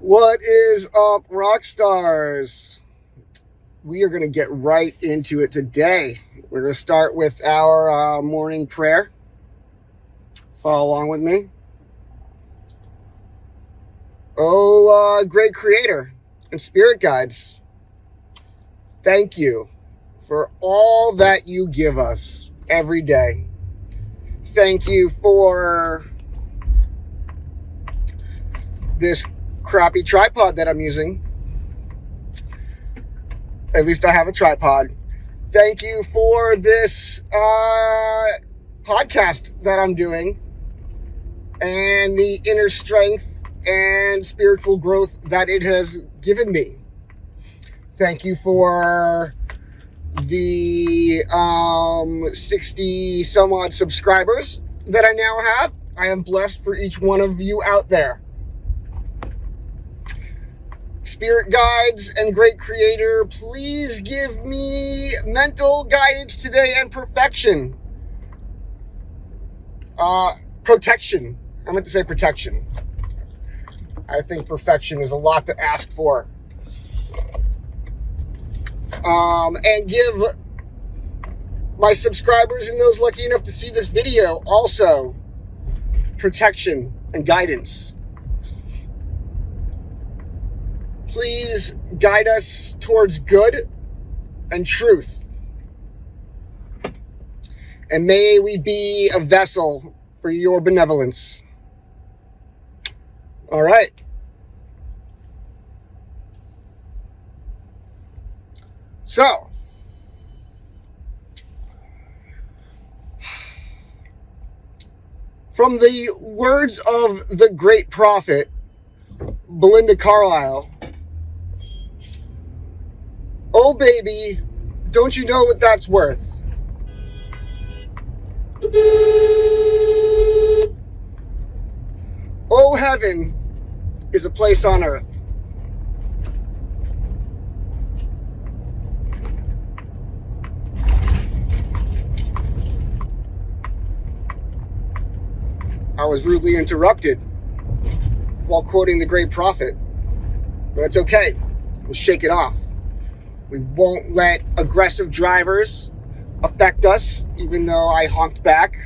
What is up, rock stars? We are going to get right into it today. We're going to start with our morning prayer. Follow along with me. Oh, great creator and spirit guides, thank you for all that you give us every day. Thank you for this crappy tripod that I'm using. At least I have a tripod. Thank you for this podcast that I'm doing and the inner strength and spiritual growth that it has given me. Thank you for the 60 some odd subscribers that I now have. I am blessed for each one of you out there. Spirit guides and great creator, please give me mental guidance today and perfection. Protection. I meant to say protection. I think perfection is a lot to ask for. And give my subscribers and those lucky enough to see this video also protection and guidance. Please guide us towards good and truth. And may we be a vessel for your benevolence. All right. So, from the words of the great prophet, Belinda Carlisle, oh baby, don't you know what that's worth? Oh, heaven is a place on earth. I was rudely interrupted while quoting the great prophet, but it's okay. We'll shake it off. We won't let aggressive drivers affect us, even though I honked back.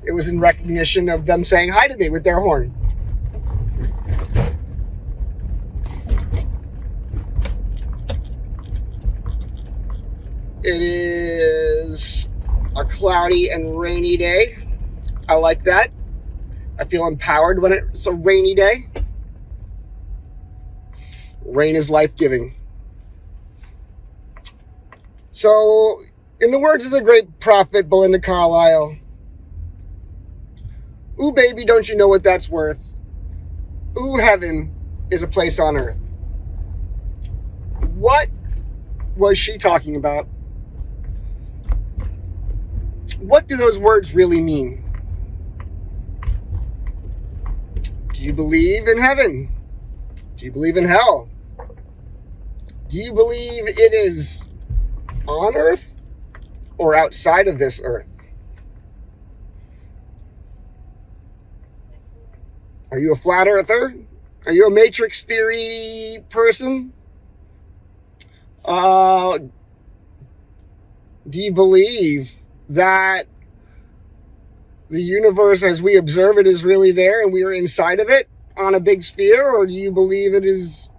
It was in recognition of them saying hi to me with their horn. It is a cloudy and rainy day. I like that. I feel empowered when it's a rainy day. Rain is life-giving. So, in the words of the great prophet Belinda Carlisle, ooh, baby, don't you know what that's worth? Ooh, heaven is a place on earth. What was she talking about? What do those words really mean? Do you believe in heaven? Do you believe in hell? Do you believe it is on earth or outside of this earth? Are you a flat earther? Are you a matrix theory person? Do you believe that the universe as we observe it is really there and we are inside of it on a big sphere? Or do you believe it is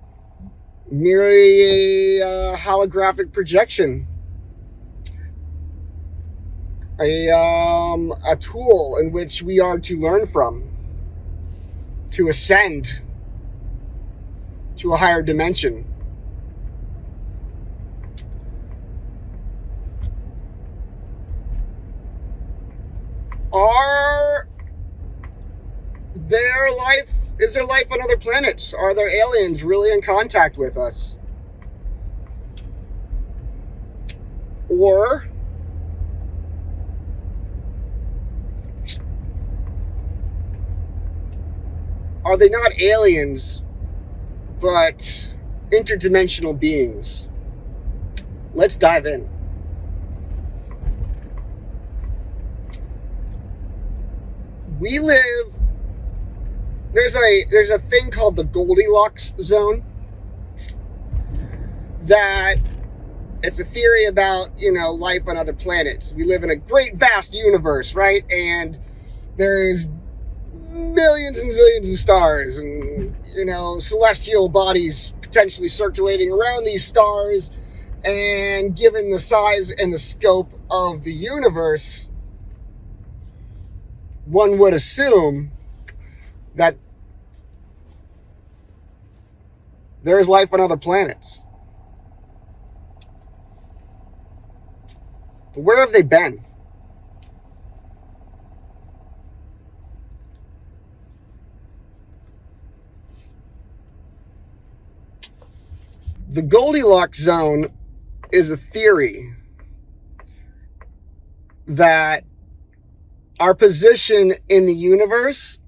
merely a holographic projection? A tool in which we are to learn from, to ascend to a higher dimension. Is there life on other planets? Are there aliens really in contact with us? Or are they not aliens, but interdimensional beings? Let's dive in. We live there's a thing called the Goldilocks zone, that it's a theory about, life on other planets. We live in a great vast universe, right? And there's millions and zillions of stars, and celestial bodies potentially circulating around these stars. And given the size and the scope of the universe, one would assume that there is life on other planets. But where have they been? The Goldilocks zone is a theory that our position in the universe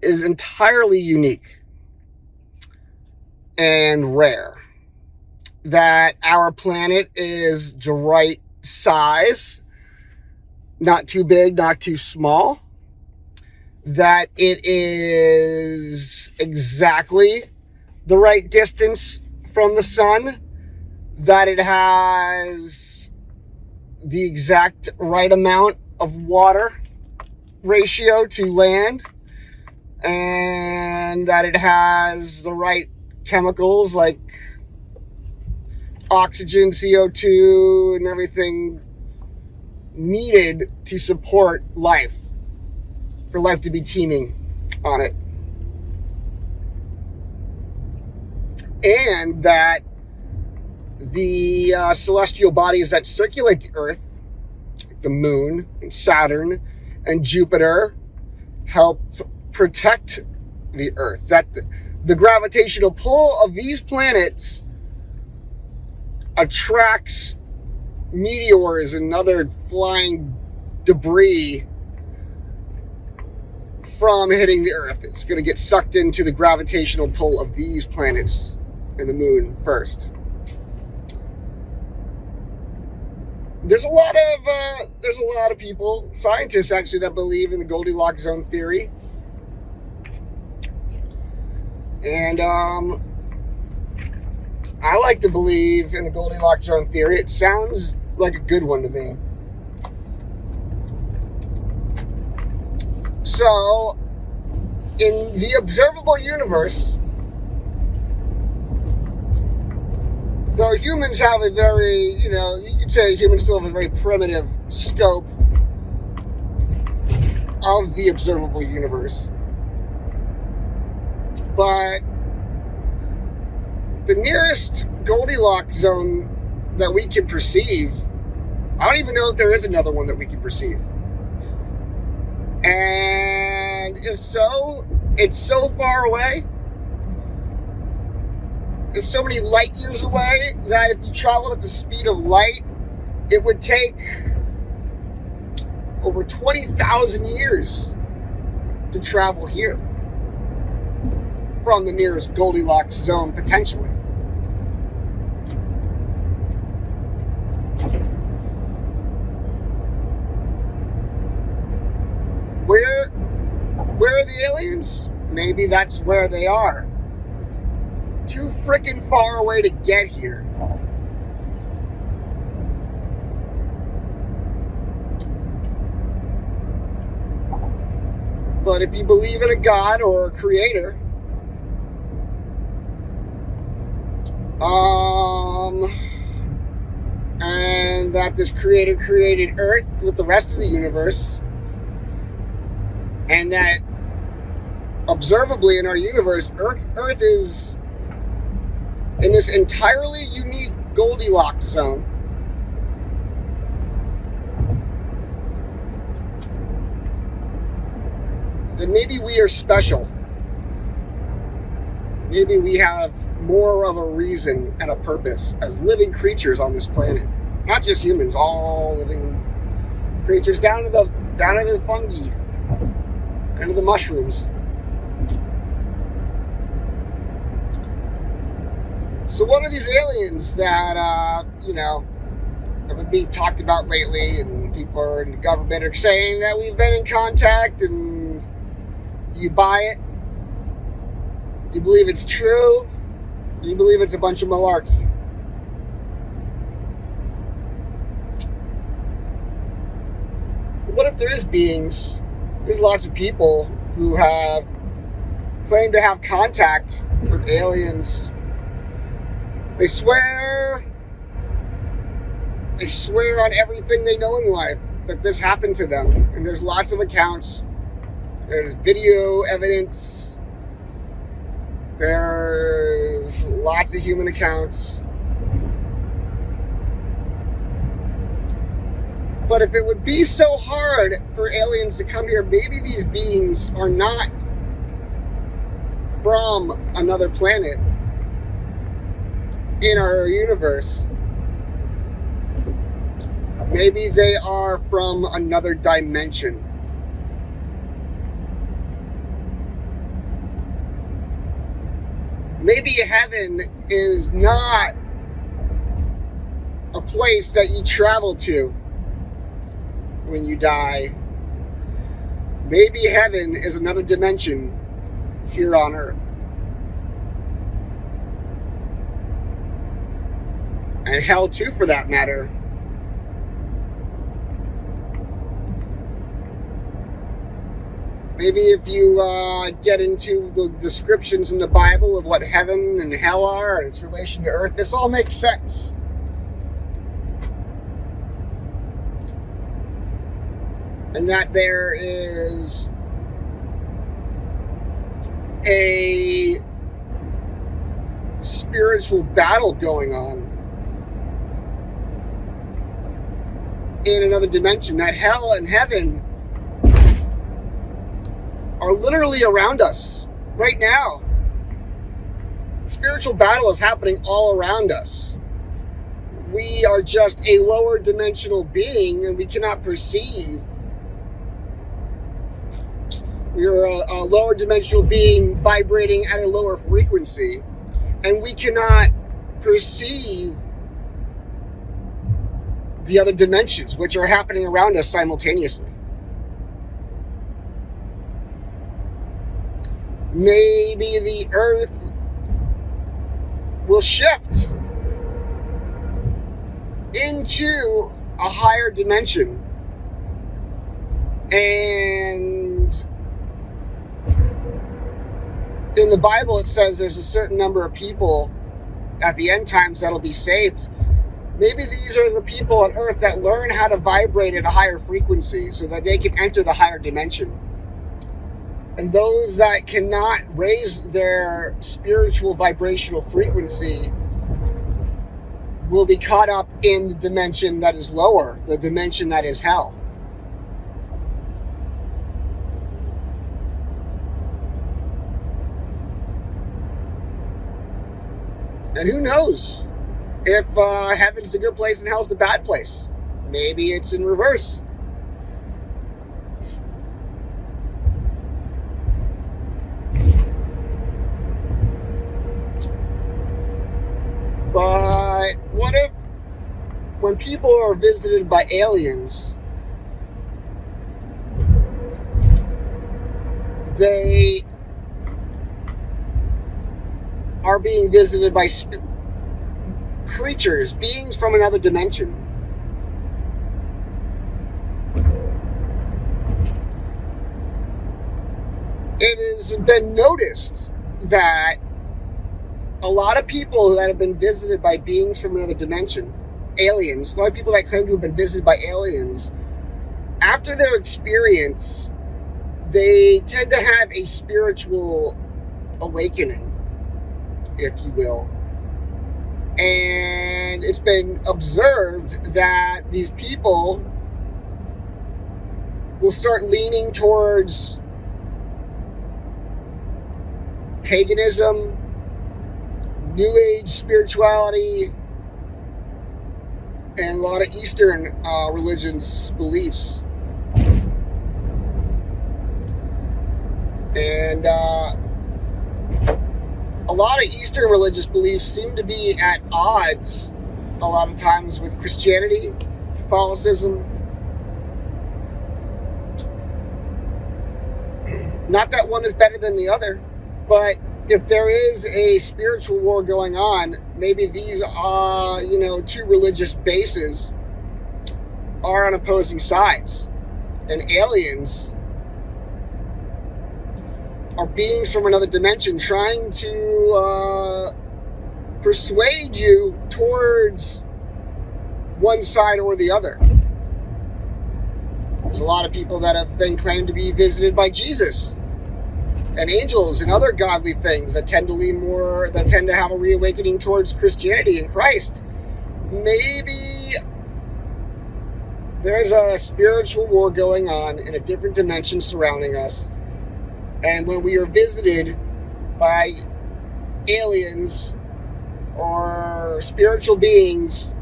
is entirely unique and rare. That our planet is the right size, not too big, not too small. That it is exactly the right distance from the sun. That it has the exact right amount of water ratio to land, and that it has the right chemicals like oxygen, CO2, and everything needed to support life, for life to be teeming on it. And that the celestial bodies that circulate the Earth, like the Moon and Saturn and Jupiter, help protect the Earth. That the gravitational pull of these planets attracts meteors and other flying debris from hitting the Earth. It's going to get sucked into the gravitational pull of these planets and the Moon first. There's a lot of people, scientists actually, that believe in the Goldilocks zone theory. And I like to believe in the Goldilocks zone theory. It sounds like a good one to me. So, in the observable universe, though humans have a very, you could say humans still have a very primitive scope of the observable universe. But the nearest Goldilocks zone that we can perceive, I don't even know if there is another one that we can perceive. And if so, it's so far away. It's so many light years away that if you traveled at the speed of light, it would take over 20,000 years to travel here from the nearest Goldilocks zone, potentially. Where are the aliens? Maybe that's where they are. Too freaking far away to get here. But if you believe in a God or a creator, and that this creator created Earth with the rest of the universe, and that observably in our universe, Earth is in this entirely unique Goldilocks zone, then maybe we are special. Maybe we have more of a reason and a purpose as living creatures on this planet. Not just humans, all living creatures, down to the fungi, and to the mushrooms. So what are these aliens that, have been being talked about lately, and people in the government are saying that we've been in contact, and do you buy it? Do you believe it's true? Do you believe it's a bunch of malarkey? What if there is beings? There's lots of people who have claimed to have contact with aliens. They swear on everything they know in life that this happened to them. And there's lots of accounts. There's video evidence. There's lots of human accounts. But if it would be so hard for aliens to come here, maybe these beings are not from another planet in our universe. Maybe they are from another dimension. Maybe heaven is not a place that you travel to when you die. Maybe heaven is another dimension here on Earth. And hell too, for that matter. Maybe if you get into the descriptions in the Bible of what heaven and hell are and its relation to Earth, this all makes sense. And that there is a spiritual battle going on in another dimension. That hell and heaven are literally around us right now. Spiritual battle is happening all around us. We are just a lower dimensional being and we cannot perceive. We are a lower dimensional being vibrating at a lower frequency, and we cannot perceive the other dimensions which are happening around us simultaneously. Maybe the Earth will shift into a higher dimension, and in the Bible it says there's a certain number of people at the end times that'll be saved. Maybe these are the people on Earth that learn how to vibrate at a higher frequency so that they can enter the higher dimension. And those that cannot raise their spiritual vibrational frequency will be caught up in the dimension that is lower, the dimension that is hell. And who knows if heaven's the good place and hell's the bad place. Maybe it's in reverse. But what if when people are visited by aliens, they are being visited by creatures, beings from another dimension? It has been noticed that a lot of people that have been visited by beings from another dimension, aliens, a lot of people that claim to have been visited by aliens, after their experience, they tend to have a spiritual awakening, if you will. And it's been observed that these people will start leaning towards paganism, New Age spirituality, and a lot of Eastern religions' beliefs. And a lot of Eastern religious beliefs seem to be at odds a lot of times with Christianity, Catholicism. Not that one is better than the other, but if there is a spiritual war going on, maybe these two religious bases are on opposing sides, and aliens are beings from another dimension trying to persuade you towards one side or the other. There's a lot of people that have been claimed to be visited by Jesus and angels and other godly things that tend to have a reawakening towards Christianity and Christ. Maybe there's a spiritual war going on in a different dimension surrounding us. And when we are visited by aliens or spiritual beings,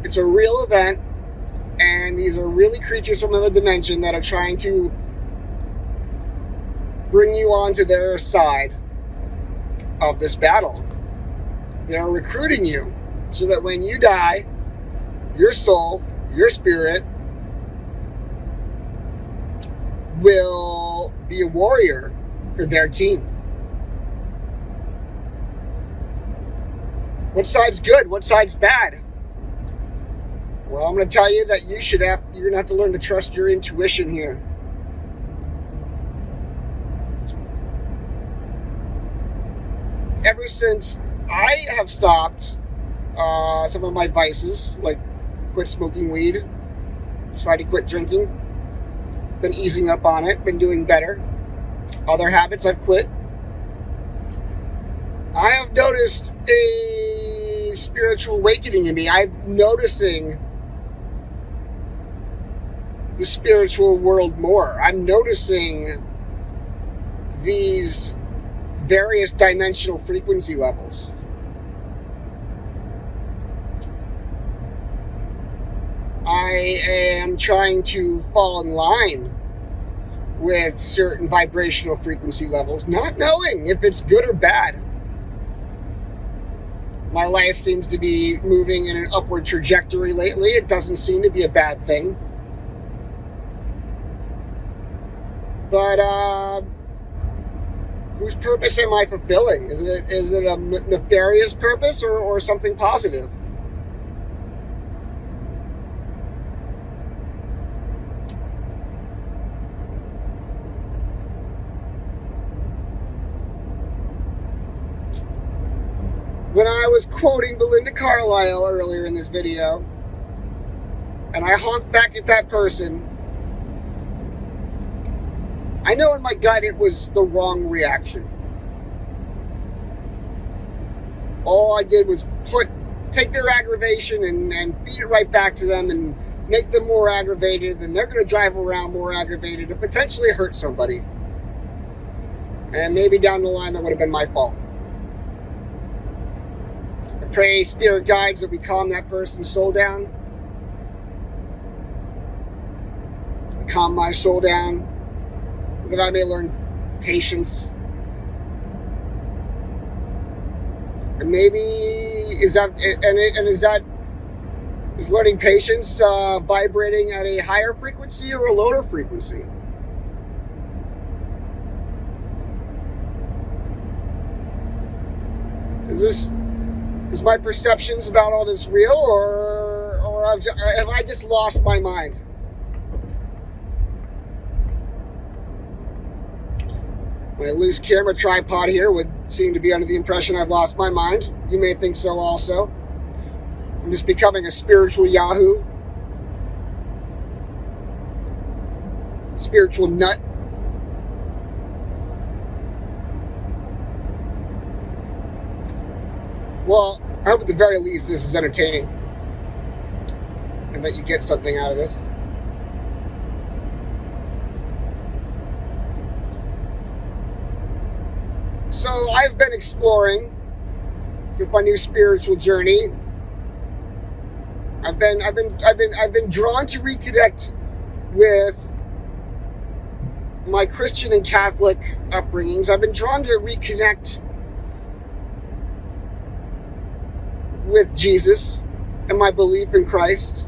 it's a real event, and these are really creatures from another dimension that are trying to bring you onto their side of this battle. They're recruiting you so that when you die, your soul, your spirit, will be a warrior for their team. What side's good? What side's bad? Well, I'm going to tell you that you're going to have to learn to trust your intuition here. Ever since I have stopped some of my vices, like quit smoking weed, tried to quit drinking, been easing up on it, been doing better. Other habits I've quit. I have noticed a spiritual awakening in me. I'm noticing the spiritual world more. I'm noticing these various dimensional frequency levels. I am trying to fall in line with certain vibrational frequency levels, not knowing if it's good or bad. My life seems to be moving in an upward trajectory lately. It doesn't seem to be a bad thing. But whose purpose am I fulfilling? Is it a nefarious purpose or something positive? When I was quoting Belinda Carlisle earlier in this video, and I honked back at that person, I know in my gut it was the wrong reaction. All I did was take their aggravation and feed it right back to them and make them more aggravated, and they're going to drive around more aggravated and potentially hurt somebody. And maybe down the line that would have been my fault. I pray spirit guides that we calm that person's soul down. Calm my soul down, that I may learn patience. And maybe is learning patience vibrating at a higher frequency or a lower frequency? Is my perceptions about all this real, or have I just lost my mind? My loose camera tripod here would seem to be under the impression I've lost my mind. You may think so also. I'm just becoming a spiritual Yahoo. Spiritual nut. Well, I hope at the very least this is entertaining and that you get something out of this. So I've been exploring with my new spiritual journey. I've been drawn to reconnect with my Christian and Catholic upbringings. I've been drawn to reconnect with Jesus and my belief in Christ.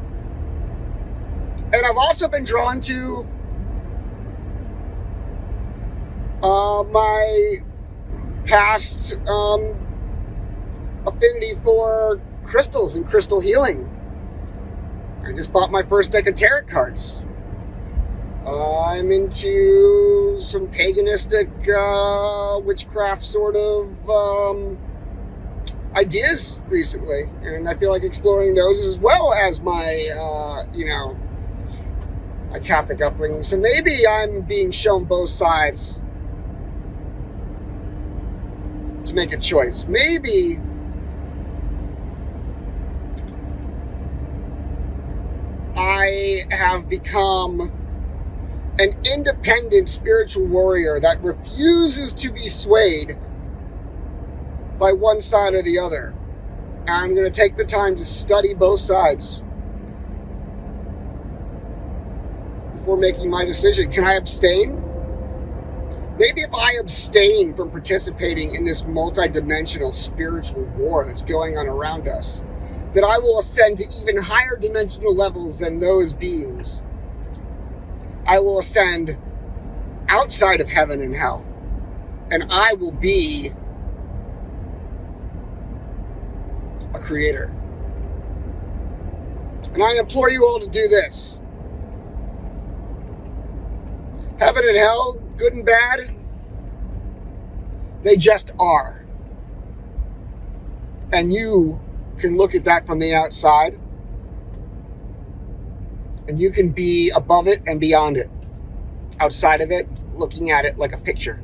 And I've also been drawn to my past affinity for crystals and crystal healing. I just bought my first deck of tarot cards. I'm into some paganistic witchcraft sort of ideas recently, and I feel like exploring those as well as my my Catholic upbringing. So maybe I'm being shown both sides to make a choice. Maybe I have become an independent spiritual warrior that refuses to be swayed by one side or the other. And I'm going to take the time to study both sides before making my decision. Can I abstain? Maybe if I abstain from participating in this multidimensional spiritual war that's going on around us, that I will ascend to even higher dimensional levels than those beings. I will ascend outside of heaven and hell, and I will be a creator. And I implore you all to do this. Heaven and hell, good and bad, they just are. And you can look at that from the outside, and you can be above it and beyond it, outside of it, looking at it like a picture.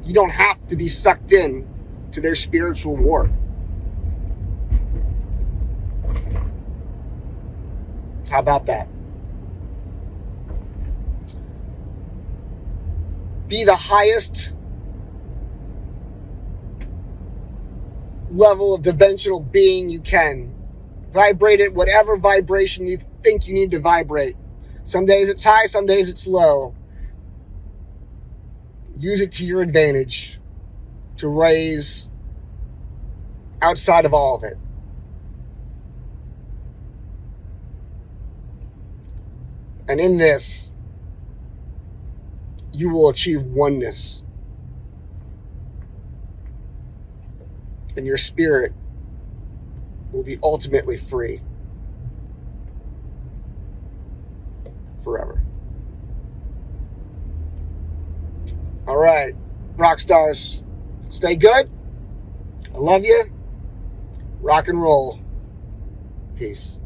You don't have to be sucked in to their spiritual war. How about that? Be the highest level of dimensional being you can. Vibrate at whatever vibration you think you need to vibrate. Some days it's high, some days it's low. Use it to your advantage to raise outside of all of it. And in this, you will achieve oneness. And your spirit will be ultimately free. Forever. All right, rock stars, stay good. I love you. Rock and roll. Peace.